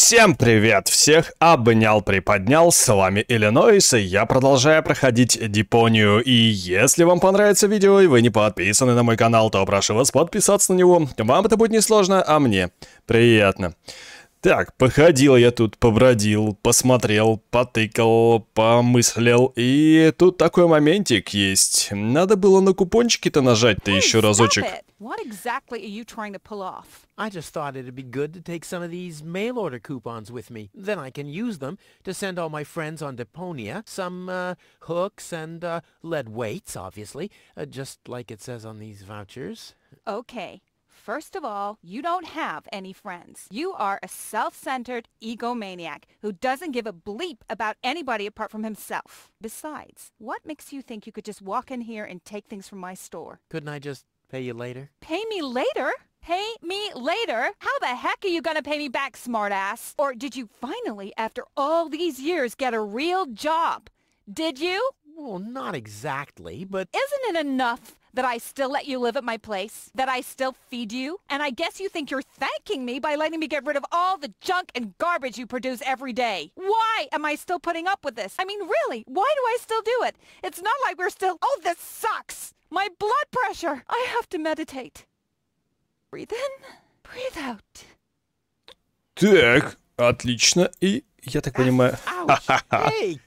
Всем привет! Всех обнял, приподнял, с вами Иллинойс, и я продолжаю проходить Депонию. И если вам понравится видео и вы не подписаны на мой канал, то прошу вас подписаться на него. Вам это будет несложно, а мне приятно. Так, походил я тут, побродил, посмотрел, потыкал, помыслил, и тут такой моментик есть. Надо было на купончики-то нажать-то еще разочек. What exactly are you trying to pull off? I just thought it'd be good to take some of these mail order coupons with me. Then I can use them to send all my friends on Deponia some hooks and lead weights, obviously, just like it says on these vouchers. Okay. First of all, you don't have any friends. You are a self-centered egomaniac who doesn't give a bleep about anybody apart from himself. Besides, what makes you think you could just walk in here and take things from my store? Couldn't I just pay you later? Pay me later? Pay me later? How the heck are you gonna pay me back, smartass? Or did you finally, after all these years, get a real job? Did you? Well, not exactly, but... Isn't it enough that I still let you live at my place? That I still feed you? And I guess you think you're thanking me by letting me get rid of all the junk and garbage you produce every day. Why am I still putting up with this? I mean, really, why do I still do it? It's not like we're still... Oh, this sucks! My blood pressure! I have to meditate. Breathe in, breathe out. Так, отлично. И я так понимаю... Ouch! Hey!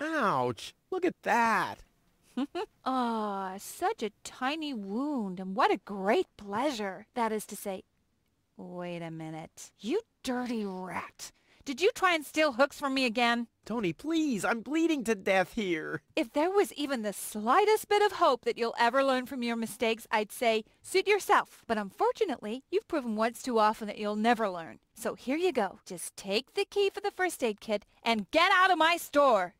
Ouch! Look at that! Ah, such a tiny wound, and what a great pleasure. That is to say... Wait a minute. You dirty rat. Did you try and steal hooks from me again? Tony, please! I'm bleeding to death here! If there was even the slightest bit of hope that you'll ever learn from your mistakes, I'd say, suit yourself. But unfortunately, you've proven once too often that you'll never learn. So here you go. Just take the key for the first aid kit and get out of my store.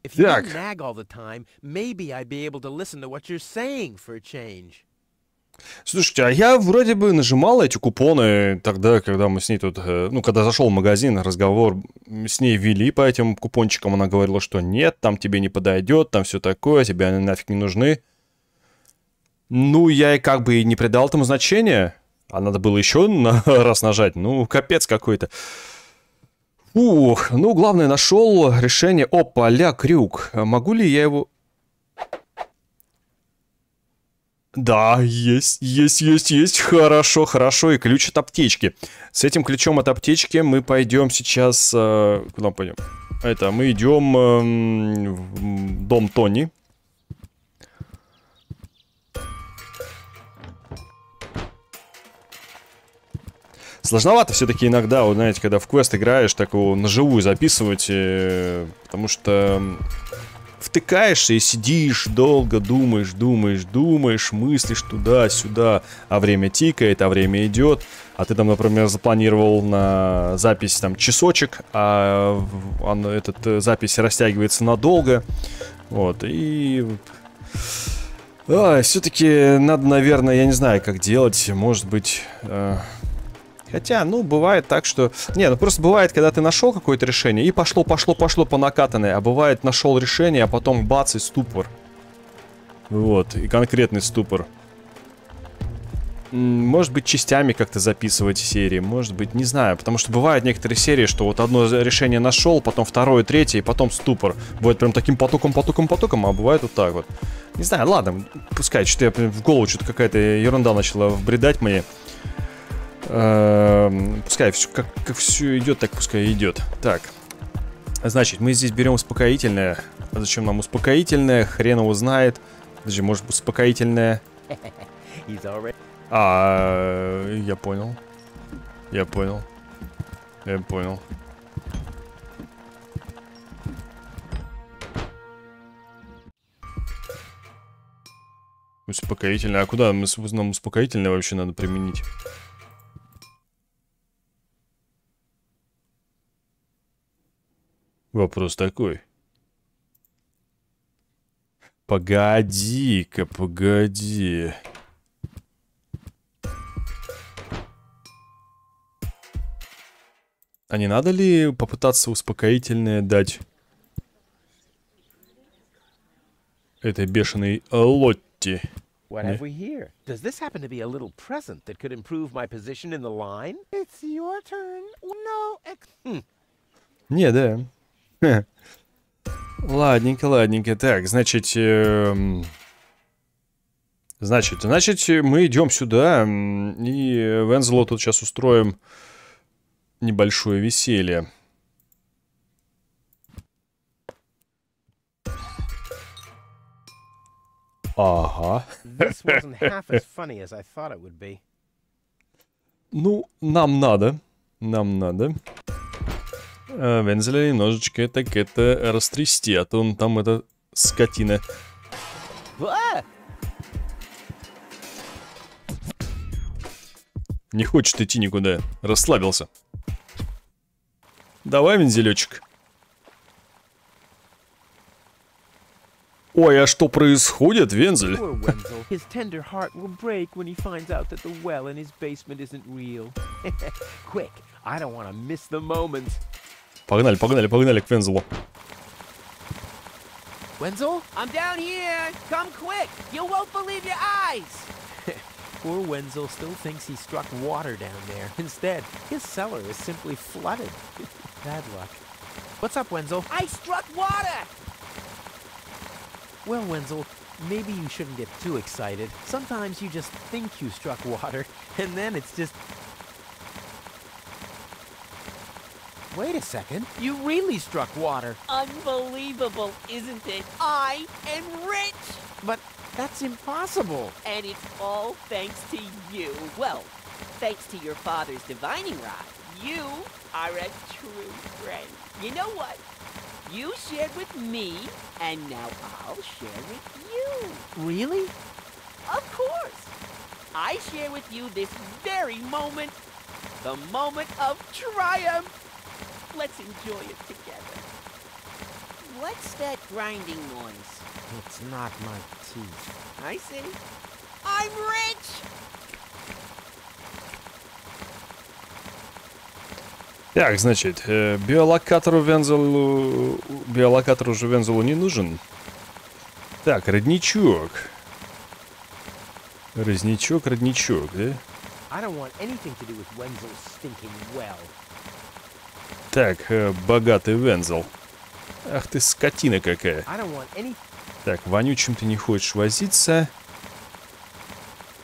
If you Так. don't nag all the time, maybe I'd be able to listen to what you're saying for a change. Слушайте, а я вроде бы нажимал эти купоны тогда, когда мы с ней тут... Ну, когда зашел в магазин, разговор с ней вели по этим купончикам. Она говорила, что нет, там тебе не подойдет, там все такое, тебе они нафиг не нужны. Ну, я и как бы и не придал этому значения. А надо было еще раз нажать. Ну, капец какой-то. Ух, ну, главное, нашел решение. Опа, ля, крюк. Могу ли я его... Да, есть. Хорошо, хорошо. И ключ от аптечки. С этим ключом от аптечки мы пойдем сейчас... Куда мы пойдем? Мы идем в дом Тони. Сложновато все-таки иногда, вот знаете, когда в квест играешь, так его наживую записывать, потому что втыкаешься и сидишь долго, думаешь, мыслишь туда-сюда, а время тикает, а время идет, а ты там, например, запланировал на запись там часочек, а эта запись растягивается надолго, вот, и... все-таки надо, наверное, я не знаю, как делать, может быть... Хотя, ну, бывает так, что... Не, ну просто бывает, когда ты нашел какое-то решение, и пошло по накатанной. А бывает, нашел решение, а потом бац, и ступор. Вот, и конкретный ступор. Может быть, частями как-то записывать серии, может быть, не знаю. Потому что бывают некоторые серии, что вот одно решение нашел, потом второе, третье, и потом ступор. Бывает прям таким потоком, а бывает вот так вот. Не знаю, ладно, пускай, что-то я в голову, что-то какая-то ерунда начала вбредать мне. Пускай все, как все идет, так пускай идет. Так, значит, мы здесь берем успокоительное. А зачем нам успокоительное? Хрен его знает. Подожди, может быть, успокоительное. Я понял. Успокоительное. А куда нам успокоительное вообще надо применить? Вопрос такой. Погоди-ка, погоди. А не надо ли попытаться успокоительное дать этой бешеной идти. What have we here? Does this happen to be a little present that could improve my position in the line? It's your turn. No. Не, да. Ладненько, ладненько. Так, значит, мы идем сюда, и Вензелу тут сейчас устроим небольшое веселье. Ага. This wasn't half as funny as I thought it would be. Ну, нам надо. Вензеля немножечко так это растрясти, а то он там эта скотина. Не хочет идти никуда. Расслабился. Давай, Вензелечек. Ой, а что происходит, Вензель? His tender heart will break when he finds out that the well in his basement isn't real. Quick, I don't want to miss the moment. Погнали к Вензелу. Wenzel? I'm down here. Come quick. You won't believe your eyes. Poor Wenzel still thinks he struck water down there. Instead, his cellar is simply flooded. Bad luck. What's up, Wenzel? I struck water! Well, Wenzel, maybe you shouldn't get too excited. Sometimes you just think you struck water, and then it's just... Wait a second. You really struck water. Unbelievable, isn't it? I am rich! But that's impossible. And it's all thanks to you. Well, thanks to your father's divining rod. You are a true friend. You know what? You shared with me, and now I'll share with you. Really? Of course. I share with you this very moment. The moment of triumph. Let's enjoy it together. What's that grinding noise? It's not my teeth. I see. I'm rich! Так, значит, биолокатор уже Вензелу не нужен. Так, родничок, да? I don't want anything to do with Wenzel's stinking well. Так, богатый Вензел. Ах ты скотина какая. I don't want any... Так, вонючим ты не хочешь возиться.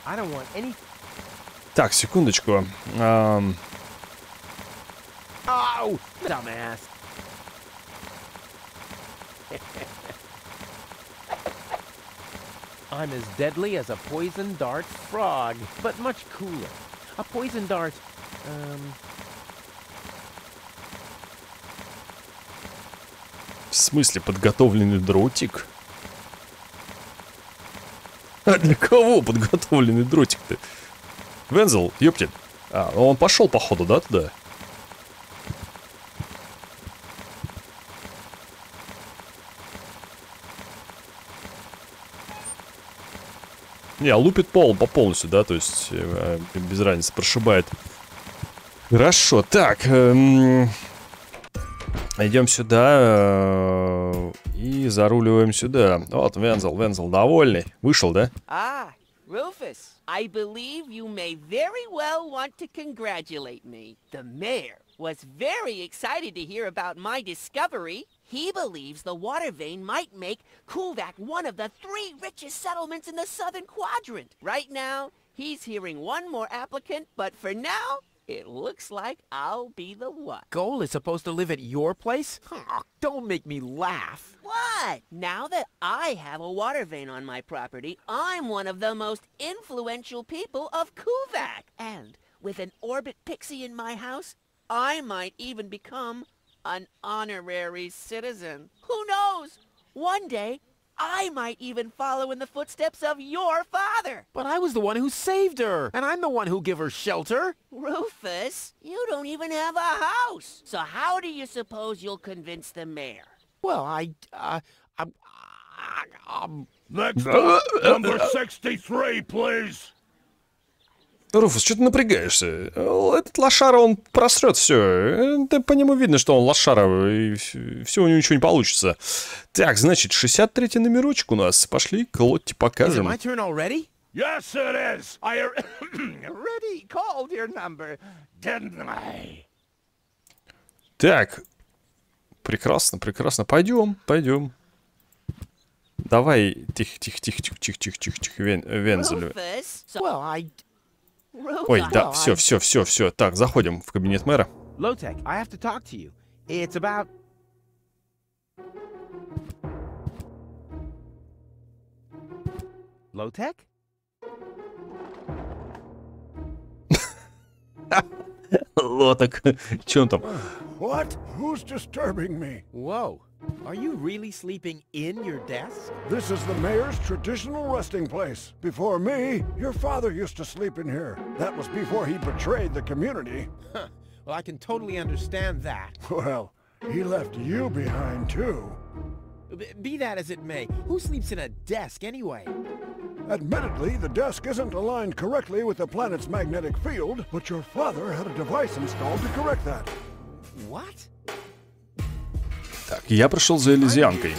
I don't want any... Так, секундочку. Oh, dumbass. I'm as deadly as a poison dart frog, but much cooler. A poison dart, В смысле, подготовленный дротик? А для кого подготовленный дротик-то? Вензел, ёптель. А, он пошел, походу, да, туда? Не, лупит пол по полностью, да, то есть без разницы, прошибает. Хорошо, так, идем сюда и заруливаем сюда. Вот, Вензел довольный. Вышел, да? Ah, Rufus, I believe you may very well want to congratulate me. The mayor was very excited to hear about my discovery. He believes the water vein might make QIWI one of the 3 richest settlements in the southern quadrant. Right now, he's hearing one more applicant, but for now, it looks like I'll be the one. Goal is supposed to live at your place? Oh, don't make me laugh. What? Now that I have a water vein on my property, I'm one of the most influential people of QIWI. And with an orbit pixie in my house, I might even become an honorary citizen. Who knows? One day, I might even follow in the footsteps of your father. But I was the one who saved her, and I'm the one who gave her shelter. Rufus, you don't even have a house. So how do you suppose you'll convince the mayor? Well, Next up, number 63, please. Руфус, что ты напрягаешься? Этот лошара, он просрет все. По нему видно, что он лошара, и все у него ничего не получится. Так, значит, 63-й номерочек у нас. Пошли к Лотте покажем. Yes, it is. I already called your number, didn't I? Так, прекрасно, прекрасно. Пойдем. Давай, тихо, Вензель. Ой, да, все. Так, заходим в кабинет мэра. Low-Tech, I have to talk to you. It's about... Low-Tech? Лоток, че он там? What? Who's disturbing me? Whoa. Are you really sleeping in your desk? This is the mayor's traditional resting place. Before me, your father used to sleep in here. That was before he betrayed the community. Huh. Well, I can totally understand that. Well, he left you behind too. Be that as it may, who sleeps in a desk anyway? Admittedly, the desk isn't aligned correctly with the planet's magnetic field, but your father had a device installed to correct that. What? Так, я пришел за Элизианкой.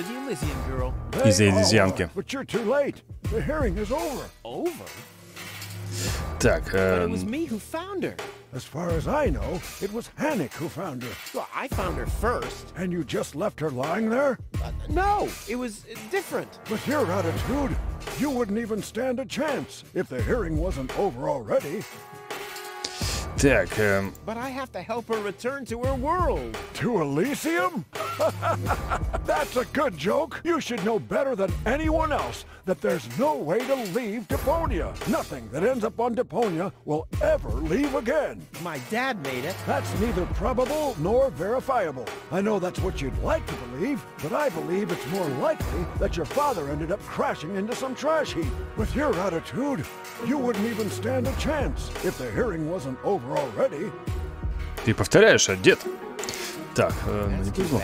Из-за Элизианки. But you're too late. The hearing is over. Over? Так, But it was me who found her. As far as I know, it was Hannick who found her. Well, I found her first. And you just left her lying there? No, it was different. With your attitude, you wouldn't even stand a chance if the hearing wasn't over already. Так, But I have to help her return to her world. To Elysium? That's a good joke. You should know better than anyone else that there's no way to leave Deponia. Nothing that ends up on Deponia will ever leave again. My dad made it. That's neither probable nor verifiable. I know that's what you'd like to believe, but I believe it's more likely that your father ended up crashing into some trash heap. With your attitude, you wouldn't even stand a chance if the hearing wasn't over already. ты повторяешь, дед. Так, не повезло.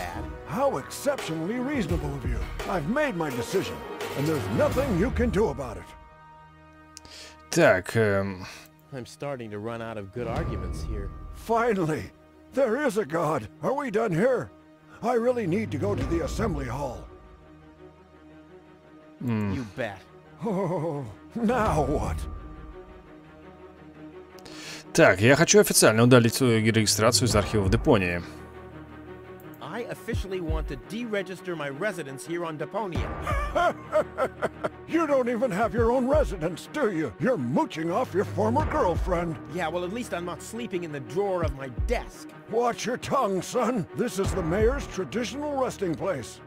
How exceptionally reasonable of you. I've made my decision, and there's nothing you can do about it. Так, I'm starting to run out of good arguments here. Finally, there is a God. Are we done here? I really need to go to the assembly hall. You bet. Oh, now what? так, я хочу официально удалить свою регистрацию из архивов Депонии. I officially want to deregister my residence here on Deponia. You don't even have your own residence, do you? You're mooching off your former girlfriend. Yeah, well, at least I'm not sleeping in the drawer of my desk. Watch your tongue, son. This is the mayor's traditional resting place.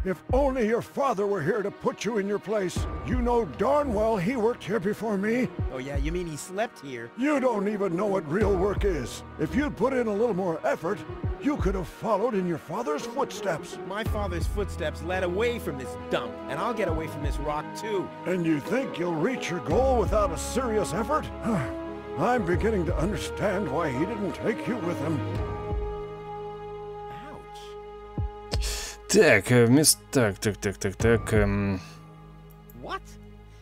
If only your father were here to put you in your place. You know darn well he worked here before me. Oh yeah, you mean he slept here? You don't even know what real work is. If you'd put in a little more effort, you could have followed in your father's footsteps. My father's footsteps led away from this dump, and I'll get away from this rock too. And you think you'll reach your goal without a serious effort? I'm beginning to understand why he didn't take you with him. Так, так. What?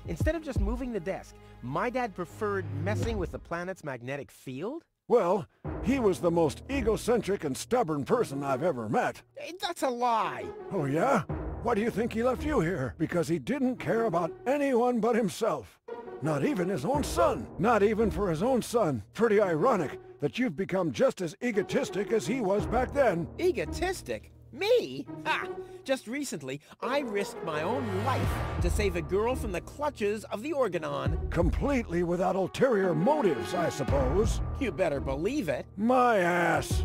Instead of just moving the desk, my dad preferred messing with the planet's magnetic field? Well, he was the most egocentric and stubborn person I've ever met. That's a lie. Oh yeah? Why do you think he left you here? Because he didn't care about anyone but himself. Not even his own son. Not even for his own son. Pretty ironic that you've become just as egotistic as he was back then. Egotistic? Me? Ha! Just recently, I risked my own life to save a girl from the clutches of the Organon. Completely without ulterior motives, I suppose. You better believe it. My ass.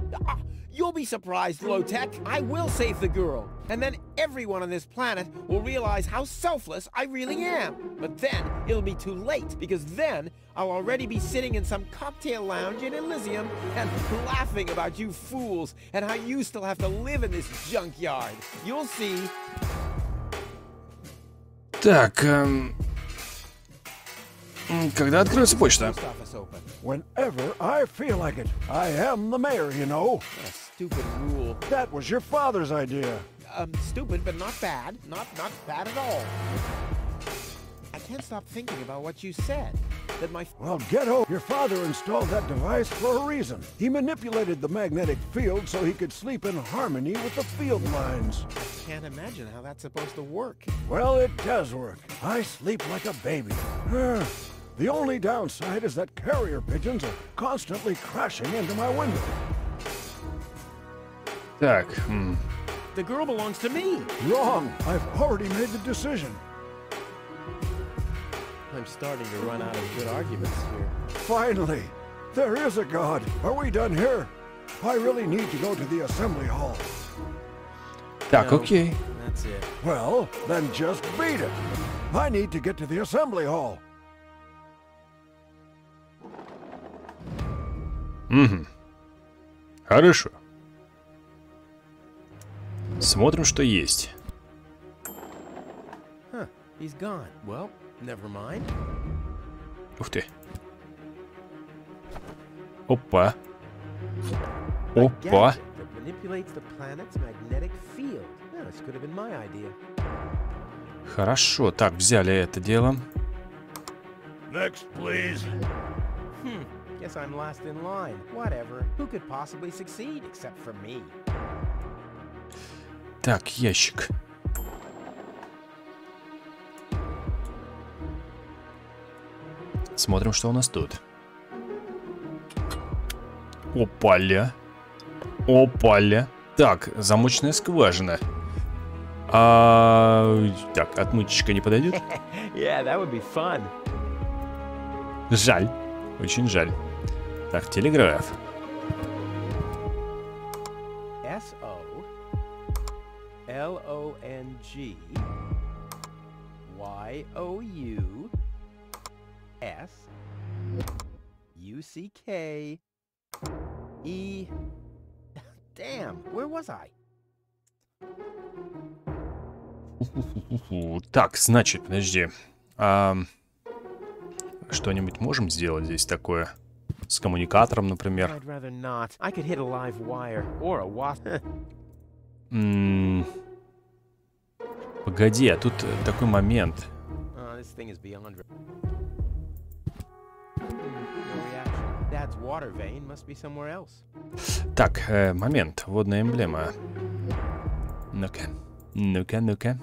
You'll be surprised, Low-Tech. I will save the girl. And then everyone on this planet will realize how selfless I really am. But then it'll be too late, because then I'll already be sitting in some cocktail lounge in Elysium and laughing about you fools and how you still have to live in this junkyard. You'll see. Так, когда откроется почта? Whenever I feel like it. I am the mayor, you know. A stupid rule. That was your father's idea. Stupid, but not bad. Not bad at all. I can't stop thinking about what you said. that my... Well, Ghetto, your father installed that device for a reason. He manipulated the magnetic field so he could sleep in harmony with the field lines. I can't imagine how that's supposed to work. Well, it does work. I sleep like a baby. The only downside is that carrier pigeons are constantly crashing into my window. Так, The girl belongs to me. Wrong. I've already made the decision. I'm starting to run out of good arguments here. Finally, there is a God. Are we done here? I really need to go to the assembly hall. так, No, окей. That's it. Well, then just beat it. I need to get to the assembly hall. Хорошо. Смотрим, что есть. Huh, he's gone. Well, never mind. Ух ты. Опа. Опа. Gadget that manipulates the planet's magnetic field. Yeah, this could have been my idea. Хорошо. Так, взяли это дело. Next, please. Guess I'm last in line. Whatever. Who could possibly succeed except for me? Так, ящик. Смотрим, что у нас тут. Опаля. Опаля. Так, замочная скважина. Так, отмычечка не подойдет? Yeah, that would be fun. Жаль. Очень жаль. Так, телеграф. SOLONGYOUCK-E. Damn, where was I? Так, значит, подожди. Что-нибудь можем сделать здесь такое? С коммуникатором, например. I'd rather not. I could hit a live wire or a wasp. Погоди, а тут такой момент. This thing is beyond. No reaction. Dad's water vein must be somewhere else. Так, момент. Водная эмблема. Ну-ка. Ну-ка, ну-ка.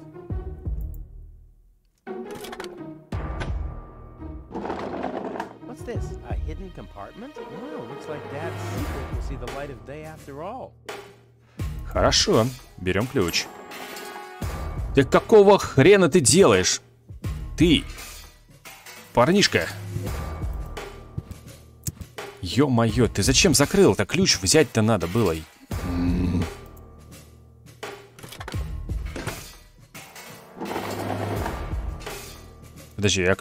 What's this? A hidden compartment? Wow, looks like Dad's secret will see the light of day after all. Хорошо. Берем ключ. Ты какого хрена ты делаешь? Ты, парнишка. Ё-моё, ты зачем закрыл-то? Ключ взять-то надо было. Подожди, я...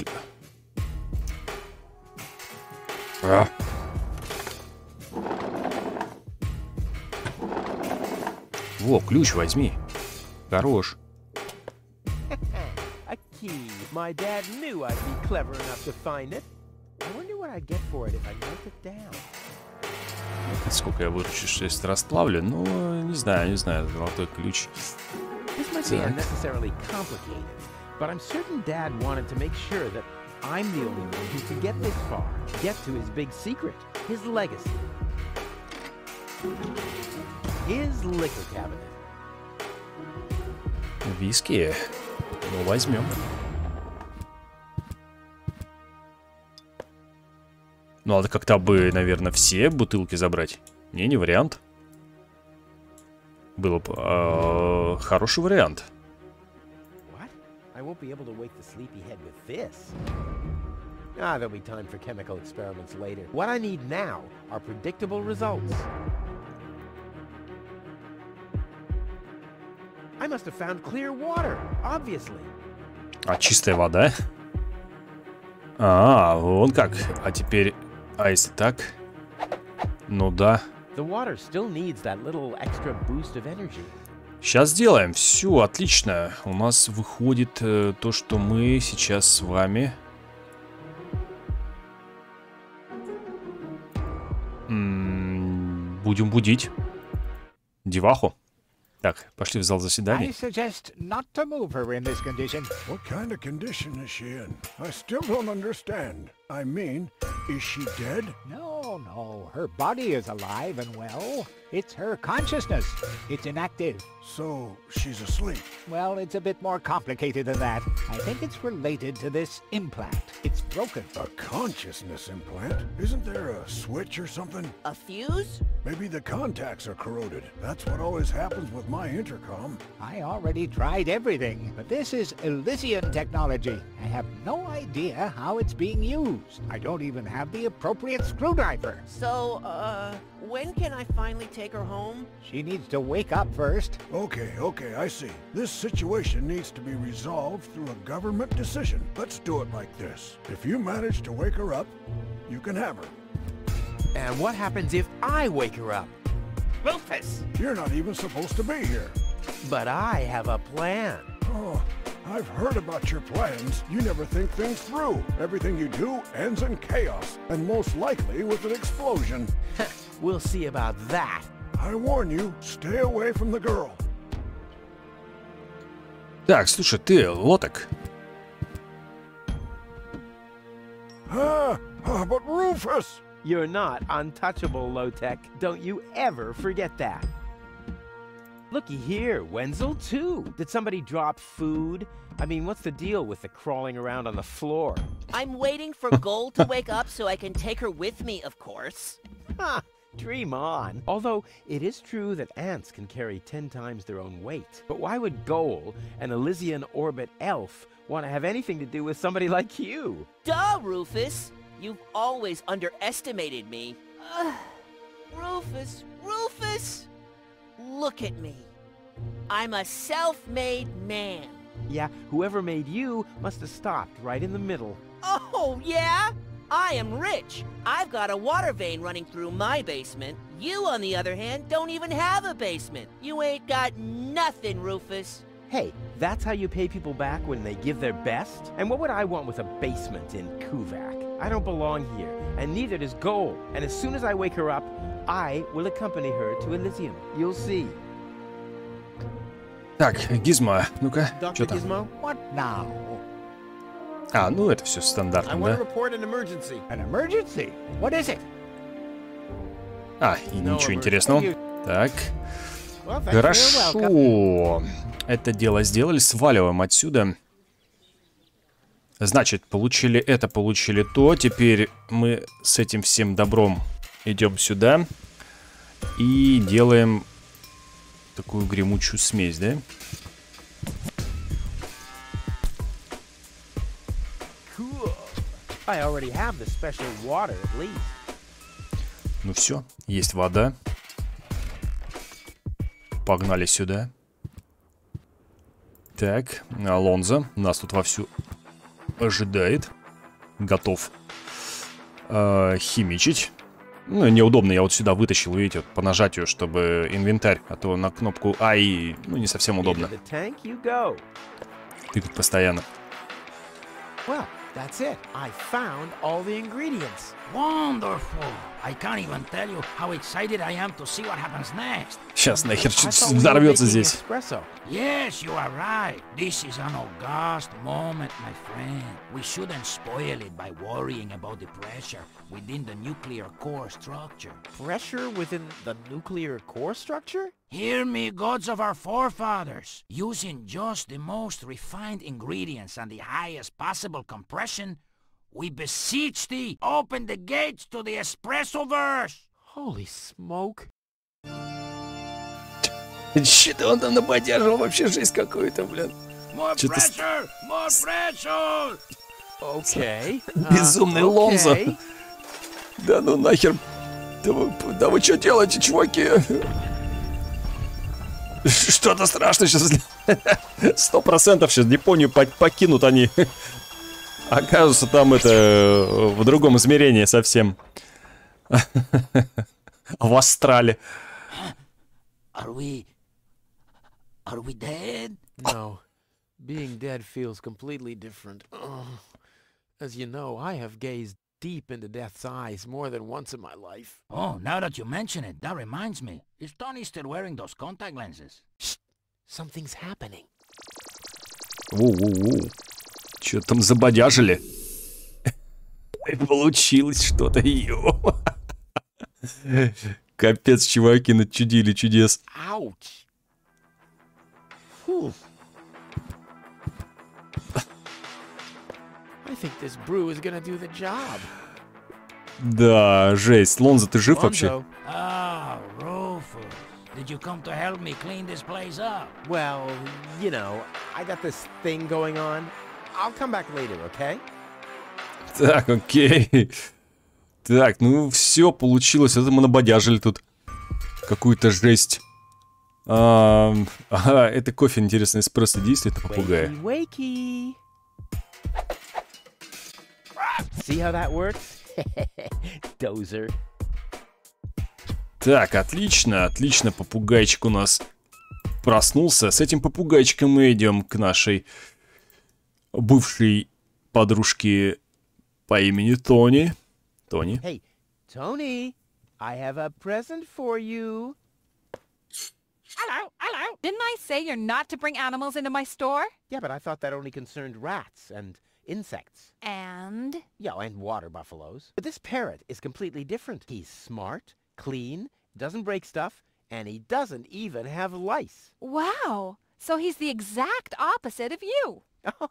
Во, ключ возьми. Хорош. A key. My dad knew I'd be clever enough to find it. I wonder what I'd get for it if I wrote it down. Сколько я выручу, если расплавлю? Ну, не знаю, золотой ключ. This might be unnecessarily complicated, but I'm certain Dad wanted to make sure that I'm the only one who could get this far, get to his big secret, his legacy. His liquor cabinet. Виски. Ну, возьмем. Ну, надо как-то бы, наверное, все бутылки забрать. Не вариант. Было бы хороший вариант. What? I won't be able to wake the sleepyhead with this. There'll be time for chemical experiments later. What I need now are predictable results. I must have found clear water, obviously. А чистая вода? Вон как. А теперь... А если так? Ну да. The water still needs that little extra boost of energy. Сейчас сделаем. Все, отлично. У нас выходит то, что мы сейчас с вами... будем будить деваху. Так, пошли в зал I заседаний. suggest not to move her in this condition. What kind of condition is she in? I still don't understand. I mean, is she dead? No, her body is alive and well. It's her consciousness. It's inactive. So, she's asleep. Well, it's a bit more complicated than that. I think it's related to this implant. It's broken. A consciousness implant? Isn't there a switch or something? A fuse? Maybe the contacts are corroded. That's what always happens with my intercom. I already tried everything, but this is Elysian technology. I have no idea how it's being used. I don't even have the appropriate screwdriver. So, when can I finally take her home? She needs to wake up first. Okay, I see. This situation needs to be resolved through a government decision. Let's do it like this. If you manage to wake her up, you can have her. And what happens if I wake her up? Rufus! You're not even supposed to be here. But I have a plan. Oh, I've heard about your plans. You never think things through. Everything you do ends in chaos, and most likely with an explosion. We'll see about that. I warn you, stay away from the girl. Так, слушай, ты, Лоток. But Rufus! You're not untouchable, Low-Tech. Don't you ever forget that. Looky here, Wenzel too. Did somebody drop food? I mean, what's the deal with the crawling around on the floor? I'm waiting for Gold to wake up so I can take her with me, of course. Ha! Dream on. Although, it is true that ants can carry 10 times their own weight. But why would Goal, an Elysian orbit elf, want to have anything to do with somebody like you? Duh, Rufus! You've always underestimated me. Rufus! Look at me. I'm a self-made man. Yeah, whoever made you must have stopped right in the middle. Oh, yeah? I am rich. I've got a water vein running through my basement. You, on the other hand, don't even have a basement. You ain't got nothing, Rufus. Hey, that's how you pay people back when they give their best? And what would I want with a basement in Kuvak? I don't belong here, and neither does Goal. And as soon as I wake her up, I will accompany her to Elysium. You'll see. Так, Гизмо, ну-ка, Dr. что там? Gizmo? What now? А, ну это все I стандартно, want to да? report an emergency. An emergency? What is it? А, и No ничего emergency. интересного. Так, Well, thanks for your welcome. хорошо. Это дело сделали, сваливаем отсюда. Значит, получили это, получили то. Теперь мы с этим всем добром идем сюда. И делаем такую гремучую смесь, да? Cool. I already have the special water at least. Ну все, есть вода. Погнали сюда. Так, Алонзо нас тут вовсю ожидает. Готов химичить. Ну, неудобно, я вот сюда вытащил, видите, вот по нажатию, чтобы инвентарь, а то на кнопку А и, ну, не совсем удобно. Into the tank you go. Тыкать постоянно. Well, that's it. I found all the ingredients. Wonderful! I can't even tell you how excited I am to see what happens next. Сейчас нахер I чуть thought we were взорвется making здесь. espresso. Yes, you are right. This is an august moment, my friend. We shouldn't spoil it by worrying about the pressure within the nuclear core structure. Pressure within the nuclear core structure? Hear me, gods of our forefathers. Using just the most refined ingredients and the highest possible compression, we beseech thee, open the gates to the espresso-verse! Holy smoke. Что-то он там наподдерживал, вообще жизнь какую-то, блин. More Что-то pressure! More pressure! Okay. Безумный Лонзо. okay. Да ну нахер. Да вы что делаете, чуваки? Что-то страшное сейчас. 100% сейчас Депонию покинут они. Окажутся там это в другом измерении совсем. В астрале. Are we dead? No. Being dead feels completely different. As you know, I have gazed deep into Death's eyes more than once in my life. Oh, now that you mention it, that reminds me. Is Tony still wearing those contact lenses? Shh! Something's happening. Воу-воу-воу. Чё там забодяжили? Получилось что-то, ё. Капец, чуваки, начудили чудес. Ouch! Whew. I think this brew is gonna do the job. Да, жесть. Лонзо, ты жив вообще? Lonzo, Ah, Rufus. Did you come to help me clean this place up? well, you know, I got this thing going on. I'll come back later, okay? Так, окей. Так, ну все получилось. Это мы набодяжили тут какую-то жесть. Ага, это кофе, интересно, эспрессо действует на попугая. Wakey, wakey. See how that works? Dozer. Так, отлично, отлично, попугайчик у нас проснулся. С этим попугайчиком мы идем к нашей бывшей подружке по имени Тони. Тони. Hey, Tony, I have a present for you. Hello, hello. Didn't I say you're not to bring animals into my store? Yeah, but I thought that only concerned rats and insects. And? Yeah, and water buffaloes. But this parrot is completely different. He's smart, clean, doesn't break stuff, and he doesn't even have lice. Wow. So he's the exact opposite of you. Oh,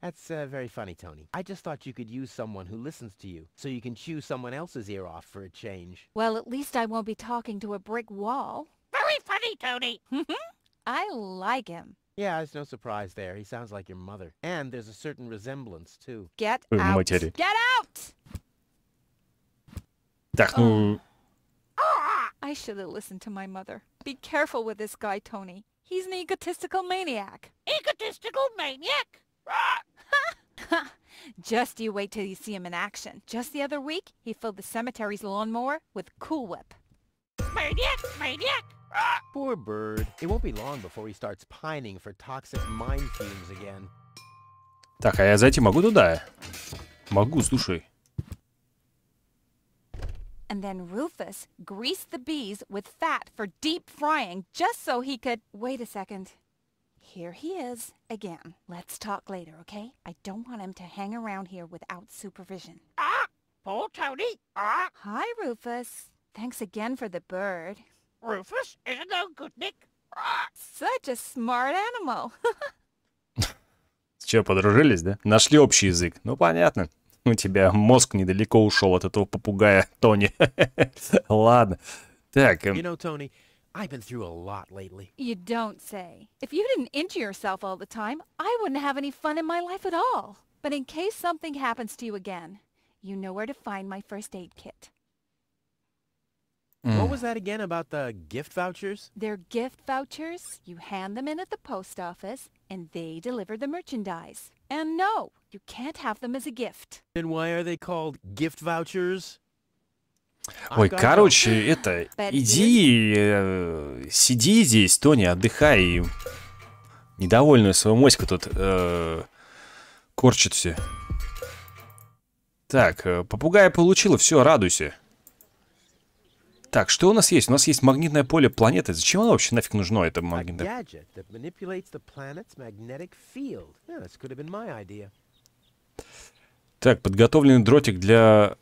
that's very funny, Tony. I just thought you could use someone who listens to you, so you can chew someone else's ear off for a change. Well, at least I won't be talking to a brick wall. Very funny, Tony. I like him. Yeah, there's no surprise there. He sounds like your mother. And there's a certain resemblance, too. Get out. Матери. Get out! Так, ну... I should have listened to my mother. Be careful with this guy, Tony. He's an egotistical maniac. Egotistical maniac? Just you wait till you see him in action. Just the other week, he filled the cemetery's lawnmower with Cool Whip. Maniac, maniac. Poor bird. It won't be long before he starts pining for toxic mine fumes again. Так, а я зайти могу туда? Могу, слушай. And then Rufus greased the bees with fat for deep frying just so he could... Wait a second. Here he is again. Let's talk later, okay? I don't want him to hang around here without supervision. Poor Tony. Hi, Rufus. Thanks again for the bird. Rufus isn't no good, Nick. Such a smart animal. Че, подружились, да? Нашли общий язык. Ну, понятно. У тебя мозг недалеко ушел от этого попугая Тони. Ладно. Так. You know, Tony, I've been through a lot lately. You don't say. If you didn't injure yourself all the time, I wouldn't have any fun in my life at all. But in case something happens to you again, you know where to find my first aid kit. What was that again about the gift vouchers? They're gift vouchers. You hand them in at the post office, and they deliver the merchandise. And no, you can't have them as a gift. And why are they called gift vouchers? Ой, короче, это... Иди, сиди здесь, Тони, отдыхай. Недовольную свою моську тут корчит все. Так, попугая получила, все, радуйся. Так, что у нас есть? У нас есть магнитное поле планеты. Зачем оно вообще нафиг нужно, это магнитное? Так, подготовленный дротик для...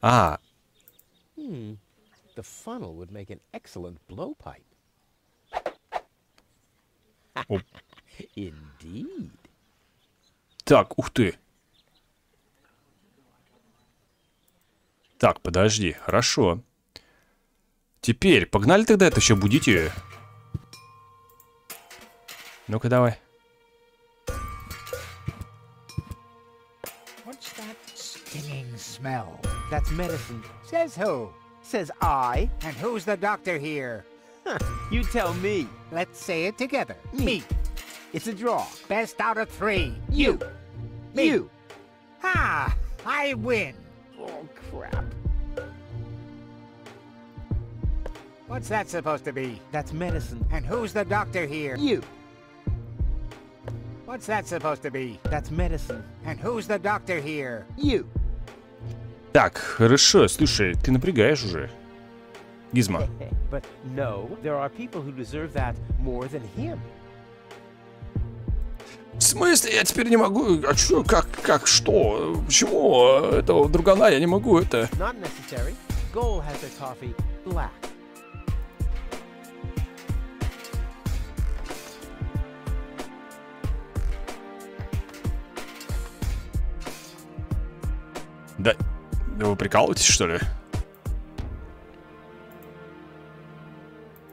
А. The funnel would make an excellent blowpipe. Indeed. Так, ух ты. Так, подожди, хорошо. Теперь, погнали тогда это все, будить ее. Ну-ка, давай. What's that stinging smell? That's medicine. Says who? Says I. And who's the doctor here? You tell me. Let's say it together. Me. It's a draw. Best out of three. You. Me. You. Ha! I win. Oh, crap. What's that supposed to be? That's medicine. And who's the doctor here? You. What's that supposed to be? That's medicine. And who's the doctor here? You. Так, хорошо, слушай, ты напрягаешь уже. Гизмо. But no, there are people who deserve that more than him. В смысле? Я теперь не могу... А что? Как, что? Почему? Этого другана я не могу, это... Not necessary. Goal has their coffee black. Да вы прикалываетесь, что ли?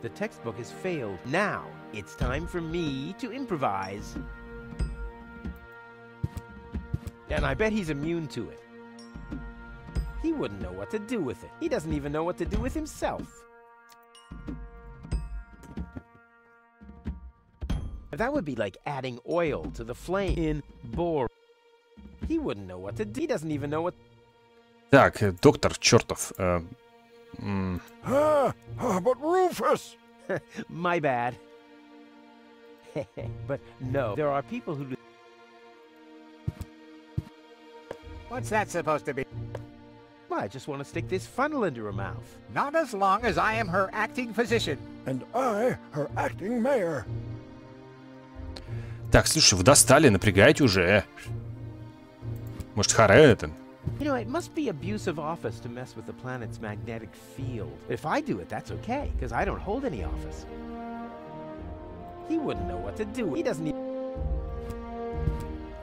The textbook has failed. Now, it's time for me to improvise. And I bet he's immune to it. He wouldn't know what to do with it. He doesn't even know what to do with himself. That would be like adding oil to the flame in bore. He wouldn't know what to do. He doesn't even know what... Так, доктор чертов. But Rufus! My bad. But no, there are people who... What's that supposed to be? Well, I just want to stick this funnel into her mouth. Not as long as I am her acting physician. And I, her acting mayor. Так, слушай, вы достали, напрягайте уже. Может, харе это? You know, it must be abuse of office to mess with the planet's magnetic field. If I do it, that's okay, because I don't hold any office. He wouldn't know what to do. He doesn't even...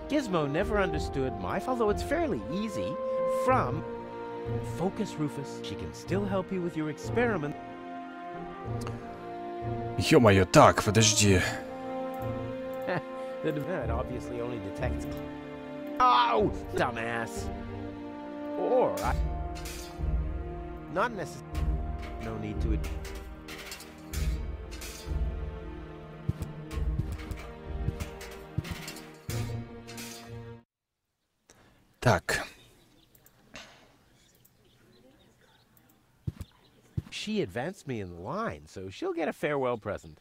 Gizmo never understood my... Although it's fairly easy. From... Focus, Rufus. She can still help you with your experiment. Ё-моё, так, подожди. The demand obviously only detects... Oh, dumbass! Or I... Not necessarily... No need to... Так. She advanced me in the line, so she'll get a farewell present.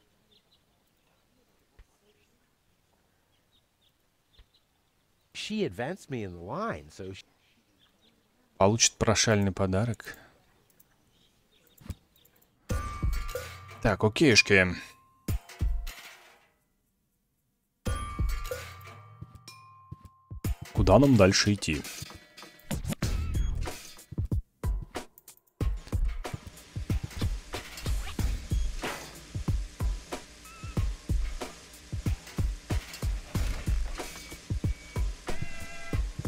She advanced me in the line, so... Получит прошальный подарок. Так, окейшки. Куда нам дальше идти?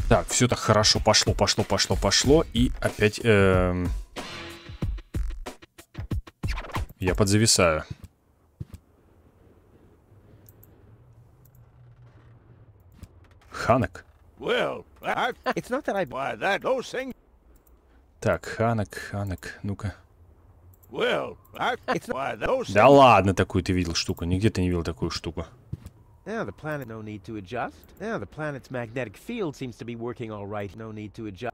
Так, все так хорошо пошло. И опять... Я подзависаю. Ханек. Well, It's not that I... why, that those things. Так, Ханек, ну-ка. Well, it's why those Да ладно, такую ты видел штуку. Нигде ты не видел такую штуку. Now the planet no need to adjust. Now the planet's magnetic field seems to be working all right. No need to adjust.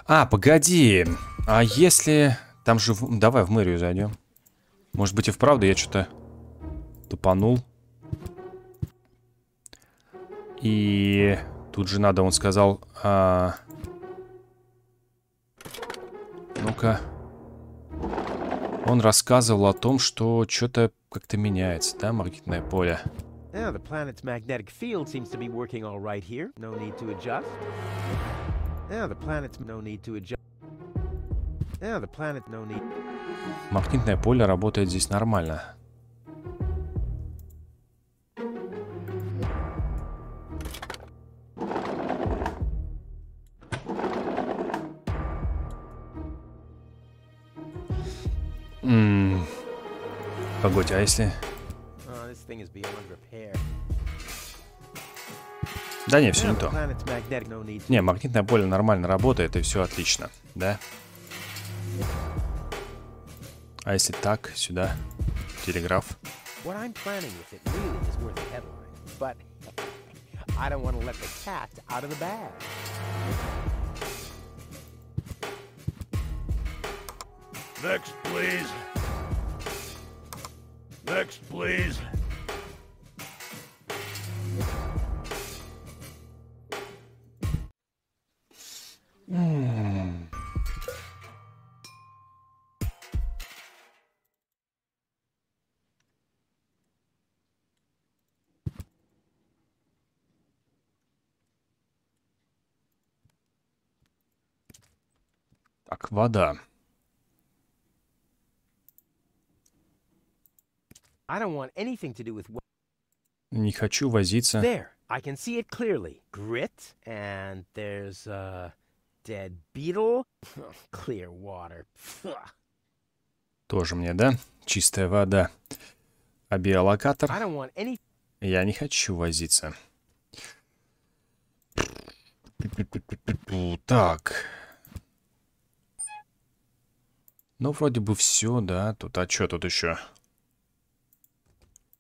А, погоди. А если... Там же... Давай в мэрию зайдем. Может быть и вправду я что-то тупанул. И тут же надо, он сказал... Ну-ка. Он рассказывал о том, что что-то как-то меняется, да, магнитное поле. Now the planet's magnetic field seems to be working all right here. No need to adjust. Now the planet's no need to adjust. Now the planet no need. Магнитное поле работает здесь нормально. Погодь, а если... Да не, все не то. Не, магнитное поле нормально работает, и все отлично, да? А если так, сюда, телеграф. Next, please. Next, please. Так, вода. I don't want anything to do with what. Не хочу возиться. There, I can see it clearly. Grit, and there's a dead beetle. Clear water. Тоже мне, да? Чистая вода. А биолокатор? I don't want any. Я не хочу возиться. Так. Ну, вроде бы все, да. Тут, а что тут еще?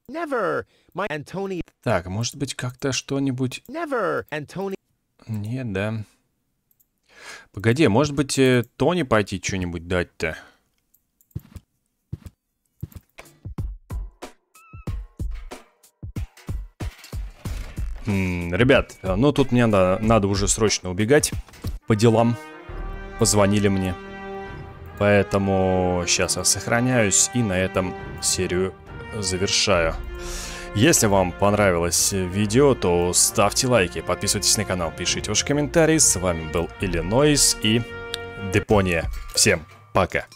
Never, my Antony. Так, может быть, как-то что-нибудь... Never, Antony. Нет, да. Погоди, может быть, Тони пойти что-нибудь дать-то? Ребят, ну тут мне надо уже срочно убегать по делам. Позвонили мне. Поэтому сейчас я сохраняюсь и на этом серию завершаю. Если вам понравилось видео, то ставьте лайки, подписывайтесь на канал, пишите ваши комментарии. С вами был Иллинойс и Депония. Всем пока!